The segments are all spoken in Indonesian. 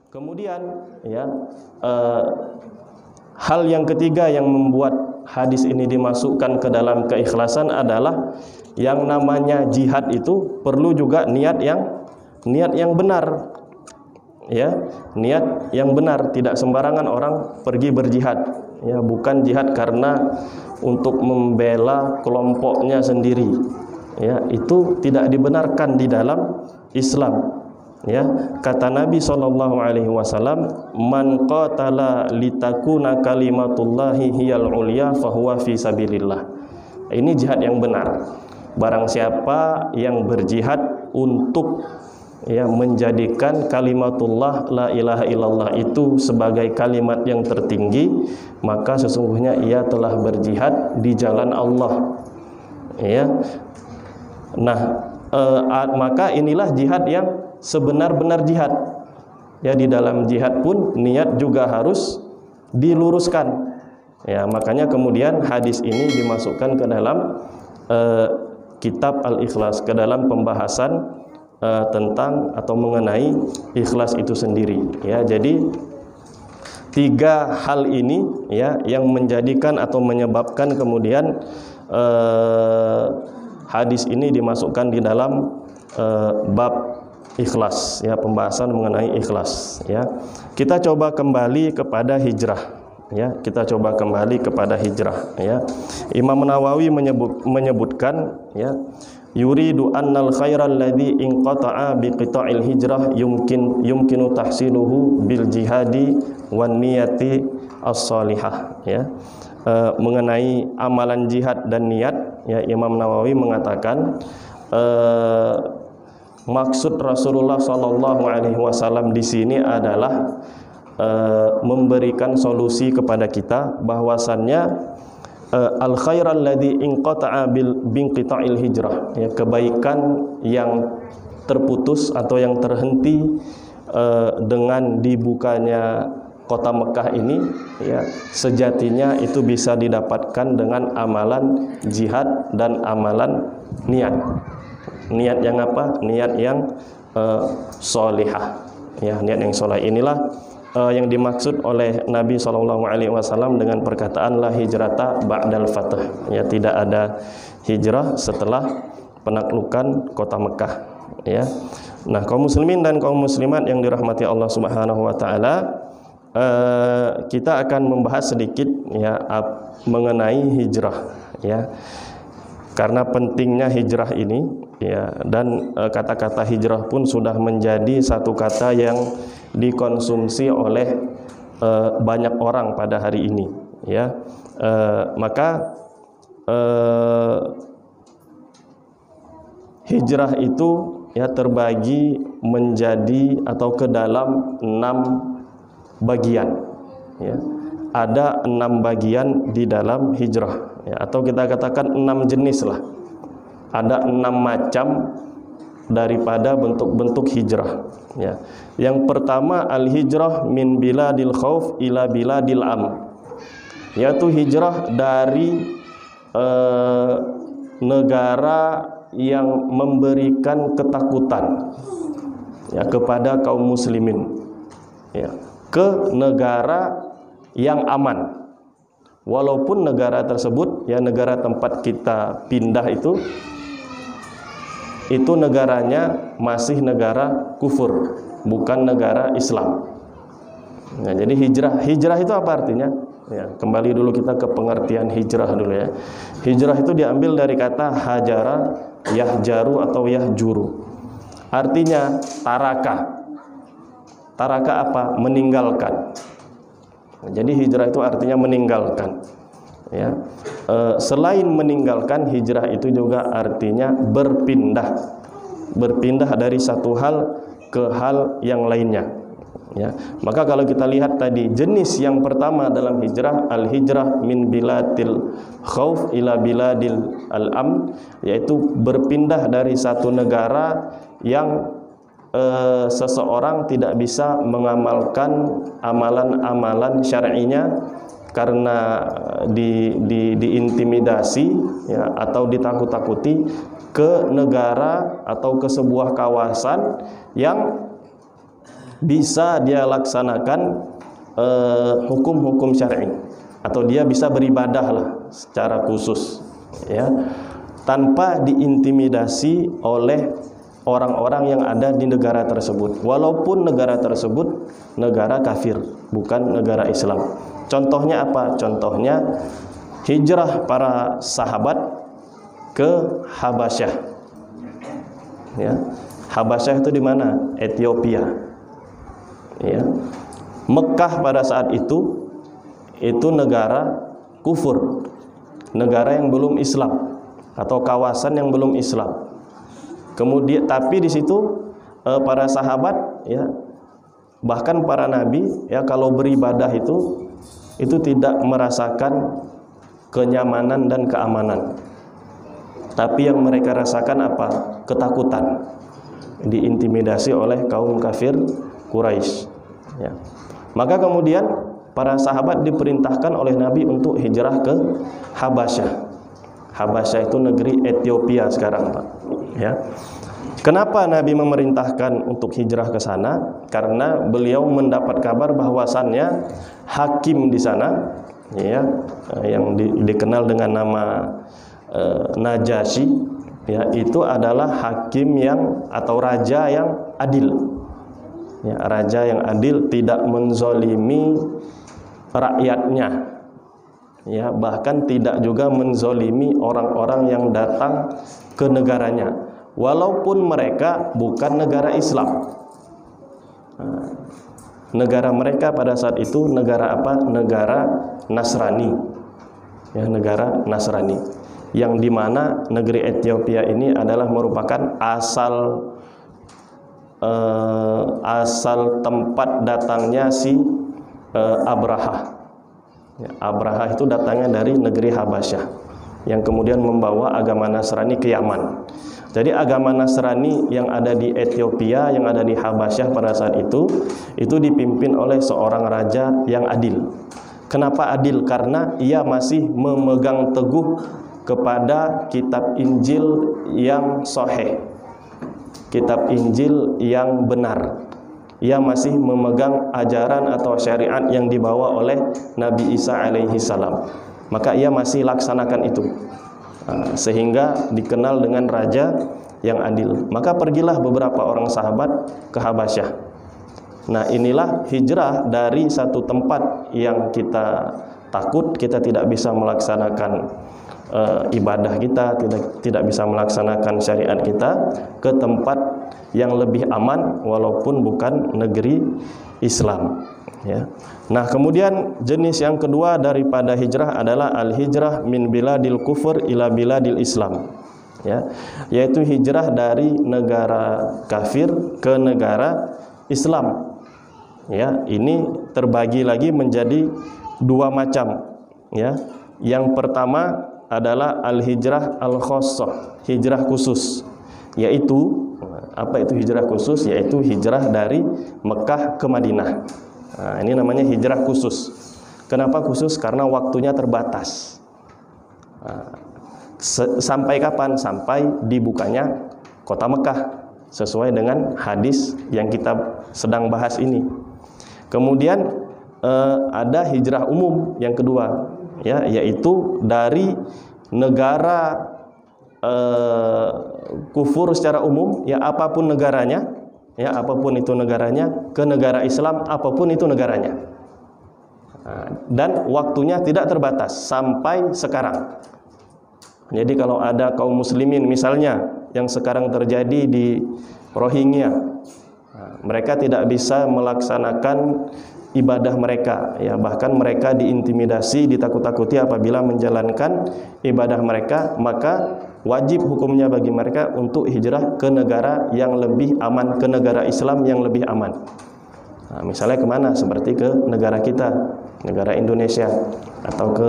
Kemudian ya hal yang ketiga yang membuat hadis ini dimasukkan ke dalam keikhlasan adalah yang namanya jihad itu perlu juga niat yang benar. Ya, niat yang benar, tidak sembarangan orang pergi berjihad. Ya, bukan jihad karena untuk membela kelompoknya sendiri. Ya, itu tidak dibenarkan di dalam Islam. Ya, kata Nabi SAW, man qatala litakuna kalimatullahi hiyal ulya fahuwa fi sabilillah. Ini jihad yang benar. Barang siapa yang berjihad untuk menjadikan kalimatullah la ilaha illallah itu sebagai kalimat yang tertinggi, maka sesungguhnya ia telah berjihad di jalan Allah. Ya. Nah, maka inilah jihad yang sebenar-benar jihad. Ya, di dalam jihad pun niat juga harus diluruskan. Ya, makanya kemudian hadis ini dimasukkan ke dalam kitab Al-Ikhlas, ke dalam pembahasan tentang atau mengenai ikhlas itu sendiri. Ya, jadi tiga hal ini ya yang menjadikan atau menyebabkan kemudian hadis ini dimasukkan di dalam bab ikhlas, ya, pembahasan mengenai ikhlas. Ya, kita coba kembali kepada hijrah. Ya, kita coba kembali kepada hijrah. Ya, Imam Nawawi menyebutkan, ya, yuridu annal khairal ladzi inqata'a biqita'il hijrah yumkinu tahsiluhu bil jihadi wan niyati as-salihah. Ya, mengenai amalan jihad dan niat, ya, Imam Nawawi mengatakan maksud Rasulullah SAW di sini adalah memberikan solusi kepada kita bahwasannya al khairal ladzi inqata'a binqita'il hijrah, ya, kebaikan yang terputus atau yang terhenti dengan dibukanya kota Mekah ini, ya, sejatinya itu bisa didapatkan dengan amalan jihad dan amalan niat. Niat yang apa? Niat yang sholihah. Ya, niat yang sholih inilah yang dimaksud oleh Nabi SAW dengan perkataan la hijrata ba'dal fath. Ya, tidak ada hijrah setelah penaklukan kota Mekah. Ya. Nah, kaum muslimin dan kaum muslimat yang dirahmati Allah Subhanahu wa taala, kita akan membahas sedikit, ya, mengenai hijrah, ya. Karena pentingnya hijrah ini, ya, dan kata-kata hijrah pun sudah menjadi satu kata yang dikonsumsi oleh banyak orang pada hari ini, ya. Maka hijrah itu, ya, terbagi menjadi atau ke dalam 6 bagian, ya. Ada 6 bagian di dalam hijrah, ya, atau kita katakan 6 jenis lah. Ada 6 macam daripada bentuk-bentuk hijrah, ya. Yang pertama al-hijrah min biladil khauf ila biladil am, yaitu hijrah dari negara yang memberikan ketakutan, ya, kepada kaum muslimin, ya, ke negara yang aman. Walaupun negara tersebut, ya, negara tempat kita pindah itu negaranya masih negara kufur, bukan negara Islam. Nah, jadi hijrah itu apa artinya? Ya, kembali dulu kita ke pengertian hijrah dulu, ya. Hijrah itu diambil dari kata hajara, yahjaru atau yahjuru. Artinya taraka. Taraka apa? Meninggalkan. Jadi hijrah itu artinya meninggalkan, ya. Selain meninggalkan, hijrah itu juga artinya berpindah dari satu hal ke hal yang lainnya, ya. Maka kalau kita lihat tadi jenis yang pertama dalam hijrah, al-hijrah min biladil khauf ila biladil al-am, yaitu berpindah dari satu negara yang seseorang tidak bisa mengamalkan amalan-amalan syar'inya karena diintimidasi, ya, atau ditakut-takuti, ke negara atau ke sebuah kawasan yang bisa dia laksanakan hukum-hukum syar'i, atau dia bisa beribadah lah secara khusus, ya, tanpa diintimidasi oleh orang-orang yang ada di negara tersebut, walaupun negara tersebut negara kafir, bukan negara Islam. Contohnya apa? Contohnya hijrah para sahabat ke Habasyah. Ya, Habasyah itu di mana? Ethiopia. Ya. Mekah pada saat itu negara kufur, negara yang belum Islam atau kawasan yang belum Islam. Kemudian tapi di situ para sahabat, ya, bahkan para nabi, ya, kalau beribadah itu tidak merasakan kenyamanan dan keamanan. Tapi yang mereka rasakan apa? Ketakutan, diintimidasi oleh kaum kafir Quraisy, ya. Maka kemudian para sahabat diperintahkan oleh Nabi untuk hijrah ke Habasyah. Habasyah itu negeri Ethiopia sekarang, Pak, ya. Kenapa Nabi memerintahkan untuk hijrah ke sana? Karena beliau mendapat kabar bahwasannya hakim di sana, ya, yang dikenal dengan nama Najasyi, ya, itu adalah hakim yang atau raja yang adil. Ya, raja yang adil, tidak menzolimi rakyatnya, ya, bahkan tidak juga menzolimi orang-orang yang datang ke negaranya, walaupun mereka bukan negara Islam. Negara mereka pada saat itu negara apa? Negara Nasrani, ya, negara Nasrani, yang dimana negeri Ethiopia ini adalah merupakan asal tempat datangnya si Abraha. Ya, Abraha itu datangnya dari negeri Habasyah, yang kemudian membawa agama Nasrani ke Yaman. Jadi agama Nasrani yang ada di Ethiopia, yang ada di Habasyah pada saat itu dipimpin oleh seorang raja yang adil. Kenapa adil? Karena ia masih memegang teguh kepada kitab Injil yang sahih, kitab Injil yang benar. Ia masih memegang ajaran atau syariat yang dibawa oleh Nabi Isa alaihi salam. Maka ia masih laksanakan itu, sehingga dikenal dengan raja yang adil. Maka pergilah beberapa orang sahabat ke Habasyah. Nah, inilah hijrah dari satu tempat yang kita takut kita tidak bisa melaksanakan ibadah kita, tidak bisa melaksanakan syariat kita, ke tempat yang lebih aman walaupun bukan negeri Islam, ya. Nah, kemudian jenis yang kedua daripada hijrah adalah al-hijrah min biladil kufur ila biladil Islam, ya, yaitu hijrah dari negara kafir ke negara Islam. Ya, ini terbagi lagi menjadi dua macam, ya. Yang pertama adalah al-hijrah al-khassah, hijrah khusus. Yaitu, apa itu hijrah khusus? Yaitu hijrah dari Mekah ke Madinah. Nah, ini namanya hijrah khusus. Kenapa khusus? Karena waktunya terbatas. Sampai kapan? Sampai dibukanya kota Mekah, sesuai dengan hadis yang kita sedang bahas ini. Kemudian ada hijrah umum yang kedua, ya, yaitu dari negara kufur secara umum, ya, apapun negaranya, ya, apapun itu negaranya, ke negara Islam apapun itu negaranya. Dan waktunya tidak terbatas sampai sekarang. Jadi kalau ada kaum muslimin misalnya yang sekarang terjadi di Rohingya, mereka tidak bisa melaksanakan ibadah mereka, ya, bahkan mereka diintimidasi, ditakut-takuti apabila menjalankan ibadah mereka, maka wajib hukumnya bagi mereka untuk hijrah ke negara yang lebih aman, ke negara Islam yang lebih aman. Nah, misalnya kemana? Seperti ke negara kita, negara Indonesia, atau ke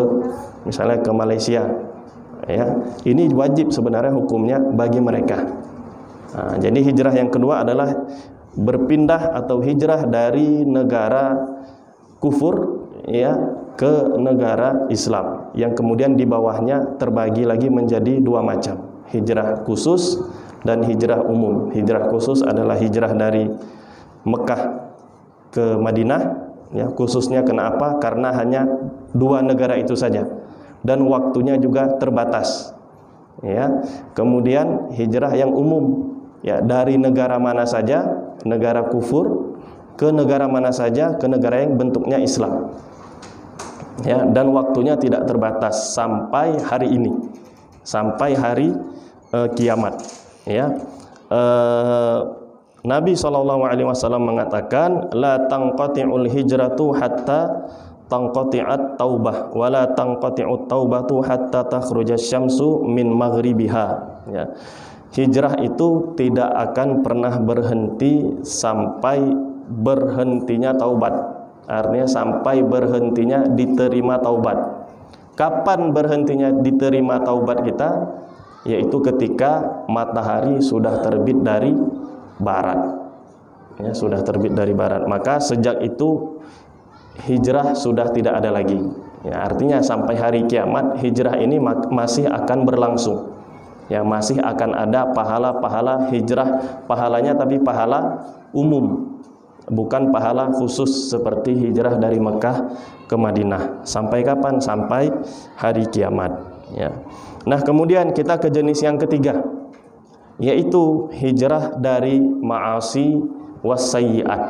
misalnya ke Malaysia, ya. Ini wajib sebenarnya hukumnya bagi mereka. Nah, jadi hijrah yang kedua adalah berpindah atau hijrah dari negara kufur, ya, ke negara Islam, yang kemudian di bawahnya terbagi lagi menjadi dua macam, hijrah khusus dan hijrah umum. Hijrah khusus adalah hijrah dari Mekah ke Madinah, ya, khususnya kenapa? Karena hanya 2 negara itu saja dan waktunya juga terbatas, ya. Kemudian hijrah yang umum, ya, dari negara mana saja, negara kufur, ke negara mana saja, ke negara yang bentuknya Islam, ya, dan waktunya tidak terbatas sampai hari ini, sampai hari kiamat, ya. Nabi SAW mengatakan, la tanqati'ul hijratu hatta tanqati'at taubah, wa la tanqati'ut taubatu hatta takhrujas syamsu min maghribiha, ya. Hijrah itu tidak akan pernah berhenti sampai berhentinya taubat. Artinya sampai berhentinya diterima taubat. Kapan berhentinya diterima taubat kita? Yaitu ketika matahari sudah terbit dari barat, ya, sudah terbit dari barat. Maka sejak itu hijrah sudah tidak ada lagi, ya. Artinya sampai hari kiamat hijrah ini masih akan berlangsung, ya, masih akan ada pahala-pahala hijrah, pahalanya tapi pahala umum, bukan pahala khusus seperti hijrah dari Mekah ke Madinah. Sampai kapan? Sampai hari kiamat, ya. Nah, kemudian kita ke jenis yang ketiga, yaitu hijrah dari ma'asi wassayyi'at.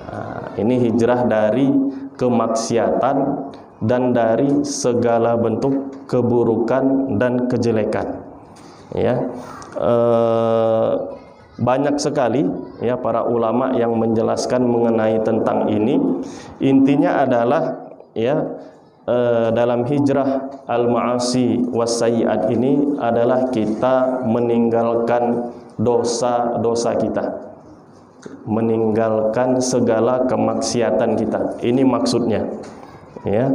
Nah, ini hijrah dari kemaksiatan dan dari segala bentuk keburukan dan kejelekan, ya. Banyak sekali, ya, para ulama yang menjelaskan mengenai tentang ini. Intinya adalah, ya, dalam hijrah al-ma'asi wassayyi'at ini adalah kita meninggalkan dosa-dosa kita, meninggalkan segala kemaksiatan kita. Ini maksudnya, ya.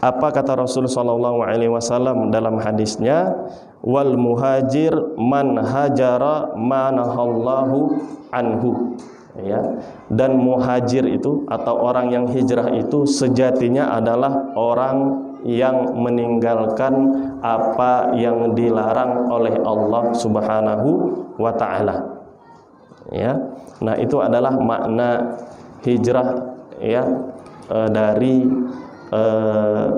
Apa kata Rasul SAW dalam hadisnya? Wal muhajir man hajara manahallahu anhu, ya. Dan muhajir itu atau orang yang hijrah itu sejatinya adalah orang yang meninggalkan apa yang dilarang oleh Allah Subhanahu wa ta'ala, ya. Nah, itu adalah makna hijrah, ya, dari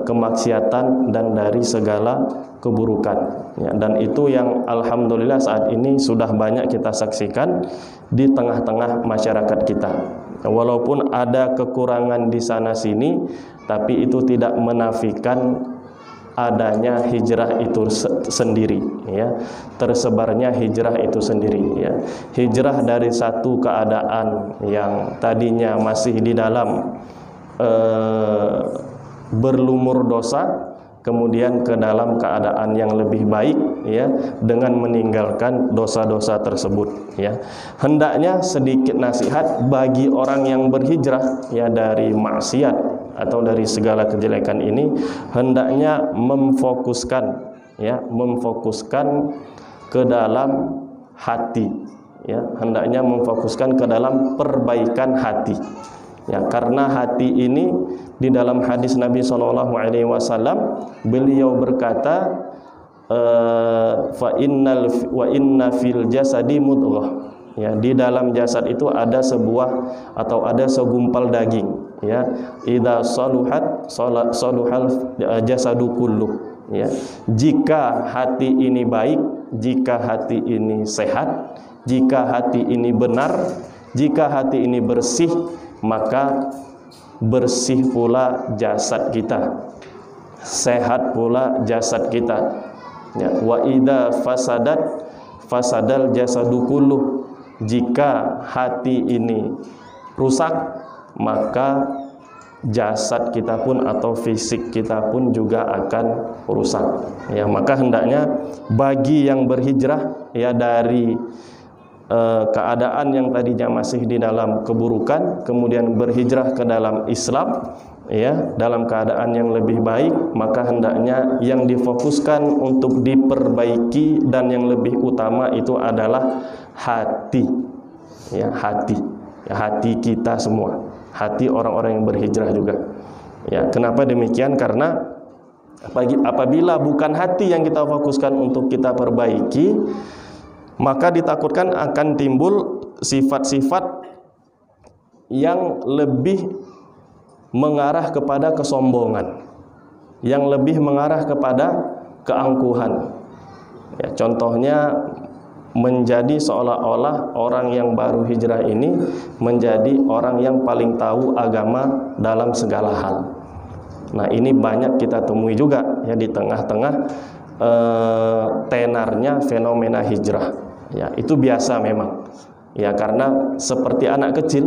kemaksiatan dan dari segala keburukan, ya. Dan itu yang alhamdulillah saat ini sudah banyak kita saksikan di tengah-tengah masyarakat kita. Walaupun ada kekurangan di sana sini, tapi itu tidak menafikan adanya hijrah itu sendiri, ya. Tersebarnya hijrah itu sendiri, ya. Hijrah dari satu keadaan yang tadinya masih di dalam berlumur dosa, kemudian ke dalam keadaan yang lebih baik, ya, dengan meninggalkan dosa-dosa tersebut, ya. Hendaknya sedikit nasihat bagi orang yang berhijrah, ya, dari maksiat atau dari segala kejelekan ini, hendaknya memfokuskan, ya, memfokuskan ke dalam hati, ya. Hendaknya memfokuskan ke dalam perbaikan hati, ya. Karena hati ini di dalam hadis Nabi SAW beliau berkata, wa inna fil jasadi mudghah, ya. Di dalam jasad itu ada sebuah atau ada segumpal daging, ya. Idza saluhat saluhal jasadu kulluh, ya. Jika hati ini baik, jika hati ini sehat, jika hati ini benar, jika hati ini bersih, maka bersih pula jasad kita, sehat pula jasad kita, ya. Wa idza fasadat fasadal jasadu kulluh. Jika hati ini rusak, maka jasad kita pun atau fisik kita pun juga akan rusak, ya. Maka hendaknya bagi yang berhijrah, ya, dari keadaan yang tadinya masih di dalam keburukan, kemudian berhijrah ke dalam Islam, ya, dalam keadaan yang lebih baik, maka hendaknya yang difokuskan untuk diperbaiki dan yang lebih utama itu adalah hati, ya, hati, ya, hati kita semua, hati orang-orang yang berhijrah juga, ya. Kenapa demikian? Karena apabila bukan hati yang kita fokuskan untuk kita perbaiki, maka ditakutkan akan timbul sifat-sifat yang lebih mengarah kepada kesombongan, yang lebih mengarah kepada keangkuhan. Ya, contohnya menjadi seolah-olah orang yang baru hijrah ini menjadi orang yang paling tahu agama dalam segala hal. Nah, ini banyak kita temui juga ya di tengah-tengah tenarnya fenomena hijrah. Ya, itu biasa memang. Ya, karena seperti anak kecil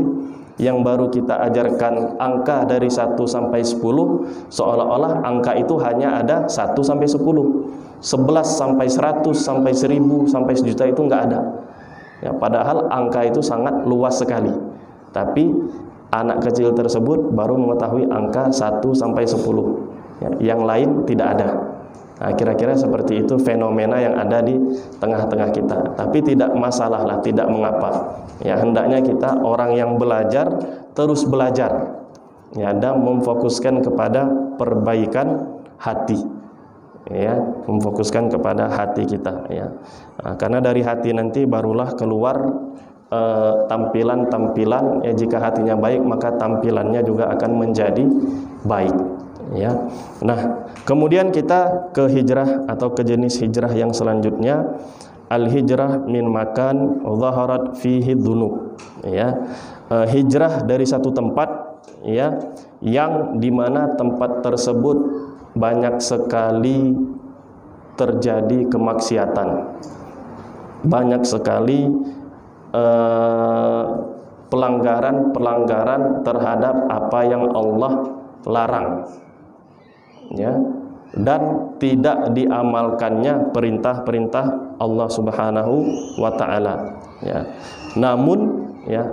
yang baru kita ajarkan angka dari 1 sampai 10, seolah-olah angka itu hanya ada 1 sampai 10. 11 sampai 100 sampai 1000 sampai 1.000.000 itu enggak ada. Ya, padahal angka itu sangat luas sekali. Tapi anak kecil tersebut baru mengetahui angka 1 sampai 10. Ya, yang lain tidak ada. Nah, kira-kira seperti itu fenomena yang ada di tengah-tengah kita. Tapi tidak masalah lah, tidak mengapa. Ya, hendaknya kita orang yang belajar terus belajar. Ya, dan memfokuskan kepada perbaikan hati. Ya, memfokuskan kepada hati kita. Ya, nah, karena dari hati nanti barulah keluar tampilan-tampilan. Ya, jika hatinya baik maka tampilannya juga akan menjadi baik. Ya, nah kemudian kita ke hijrah atau ke jenis hijrah yang selanjutnya, al-hijrah min makan zaharat fihi dzunub. Ya, hijrah dari satu tempat, ya, yang dimana tempat tersebut banyak sekali terjadi kemaksiatan, banyak sekali pelanggaran-pelanggaran terhadap apa yang Allah larang, ya, dan tidak diamalkannya perintah-perintah Allah Subhanahu wa taala, ya. Namun, ya,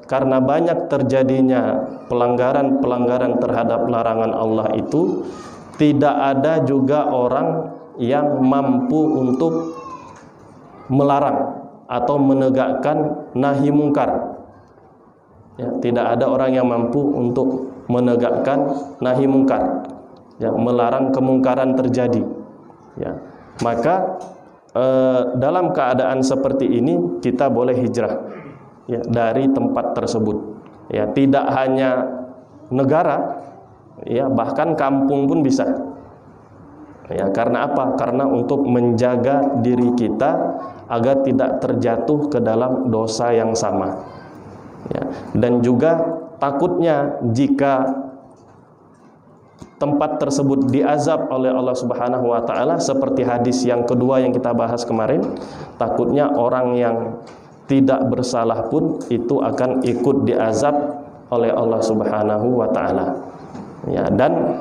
karena banyak terjadinya pelanggaran-pelanggaran terhadap larangan Allah itu, tidak ada juga orang yang mampu untuk melarang atau menegakkan nahi mungkar. Ya, tidak ada orang yang mampu untuk menegakkan nahi mungkar, ya, melarang kemungkaran terjadi. Ya, maka dalam keadaan seperti ini kita boleh hijrah, ya, dari tempat tersebut. Ya, tidak hanya negara, ya, bahkan kampung pun bisa. Ya, karena apa? Karena untuk menjaga diri kita agar tidak terjatuh ke dalam dosa yang sama. Ya, dan juga takutnya jika tempat tersebut diazab oleh Allah Subhanahu wa taala, seperti hadis yang kedua yang kita bahas kemarin, takutnya orang yang tidak bersalah pun itu akan ikut diazab oleh Allah Subhanahu wa taala. Ya, dan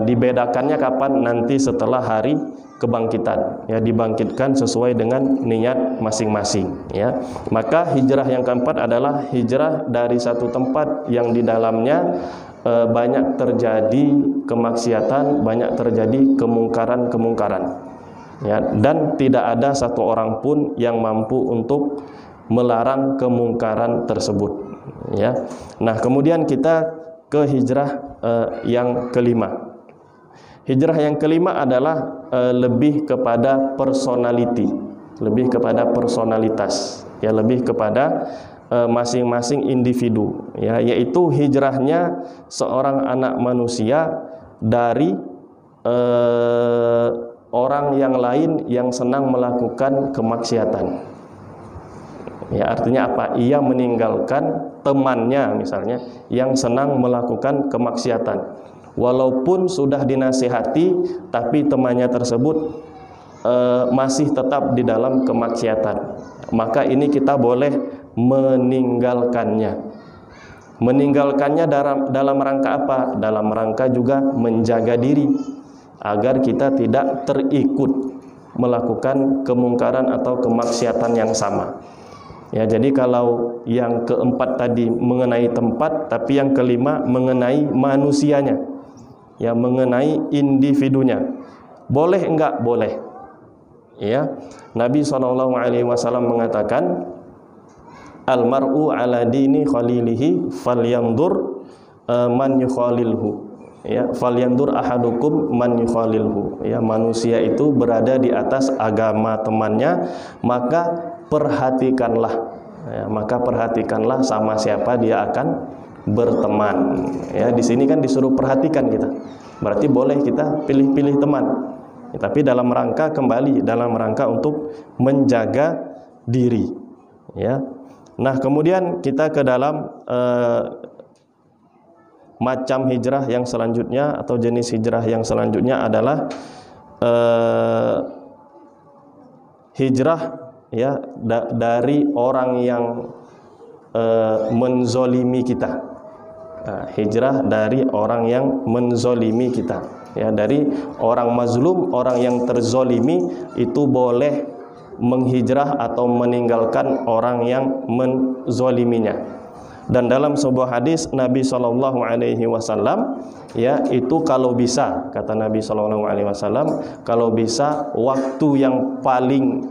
dibedakannya kapan? Nanti setelah hari kebangkitan, ya, dibangkitkan sesuai dengan niat masing-masing, ya. Maka hijrah yang keempat adalah hijrah dari satu tempat yang di dalamnya banyak terjadi kemaksiatan, banyak terjadi kemungkaran-kemungkaran, ya, dan tidak ada satu orang pun yang mampu untuk melarang kemungkaran tersebut, ya. Nah, kemudian kita ke hijrah yang kelima. Hijrah yang kelima adalah lebih kepada personality, lebih kepada personalitas, ya, lebih kepada masing-masing individu, ya, yaitu hijrahnya seorang anak manusia dari orang yang lain yang senang melakukan kemaksiatan. Ya, artinya apa? Ia meninggalkan temannya misalnya yang senang melakukan kemaksiatan. Walaupun sudah dinasihati, tapi temannya tersebut masih tetap di dalam kemaksiatan. Maka ini kita boleh meninggalkannya. Meninggalkannya dalam rangka apa? Dalam rangka juga menjaga diri agar kita tidak terikut melakukan kemungkaran atau kemaksiatan yang sama. Ya, jadi kalau yang keempat tadi mengenai tempat, tapi yang kelima mengenai manusianya, ya, mengenai individunya. Boleh enggak? Boleh. Ya, Nabi SAW mengatakan, almar'u ala dini khalilihi falyandur man yukhalilhu. Ya, falyandur ahadukum man yukhalilhu. Ya, manusia itu berada di atas agama temannya, maka perhatikanlah, ya, maka perhatikanlah sama siapa dia akan berteman. Ya, di sini kan disuruh perhatikan kita. Berarti boleh kita pilih-pilih teman. Ya, tapi dalam rangka untuk menjaga diri. Ya. Nah, kemudian kita ke dalam macam hijrah yang selanjutnya atau jenis hijrah yang selanjutnya adalah hijrah ya dari orang yang menzolimi kita. Hijrah dari orang yang menzolimi kita. Ya, dari orang mazlum, orang yang terzolimi itu boleh menghijrah atau meninggalkan orang yang menzoliminya. Dan dalam sebuah hadis Nabi SAW, ya, itu kalau bisa, kata Nabi SAW, kalau bisa waktu yang paling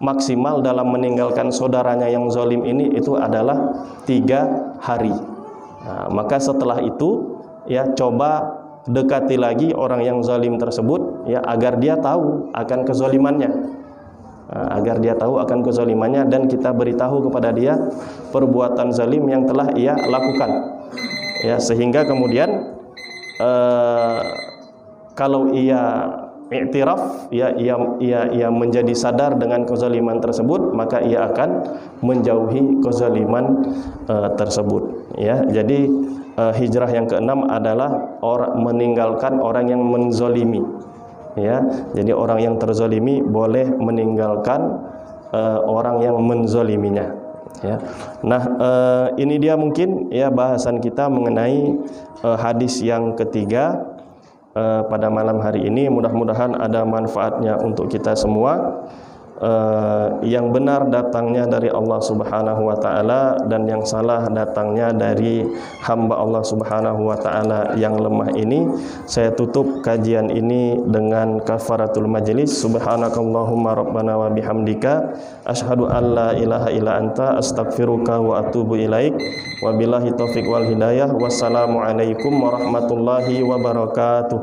maksimal dalam meninggalkan saudaranya yang zalim ini itu adalah 3 hari. Nah, maka setelah itu, ya, coba dekati lagi orang yang zalim tersebut, ya, agar dia tahu akan kezalimannya. Agar dia tahu akan kezalimannya dan kita beritahu kepada dia perbuatan zalim yang telah ia lakukan, ya, sehingga kemudian kalau ia i'tiraf, ya, ia menjadi sadar dengan kezaliman tersebut, maka ia akan menjauhi kezaliman tersebut. Ya, jadi hijrah yang keenam adalah meninggalkan orang yang menzolimi. Ya, jadi orang yang terzolimi boleh meninggalkan orang yang menzoliminya. Ya. Nah, ini dia mungkin ya bahasan kita mengenai hadis yang ketiga pada malam hari ini. Mudah-mudahan ada manfaatnya untuk kita semua. Yang benar datangnya dari Allah Subhanahu wa taala dan yang salah datangnya dari hamba Allah Subhanahu wa taala yang lemah ini. Saya tutup kajian ini dengan kafaratul majlis. Subhanakallahumma rabbana wa bihamdika asyhadu an la ilaha illa anta astaghfiruka wa atubu ilaik. Wabillahi taufik wal hidayah. Wassalamualaikum warahmatullahi wabarakatuh.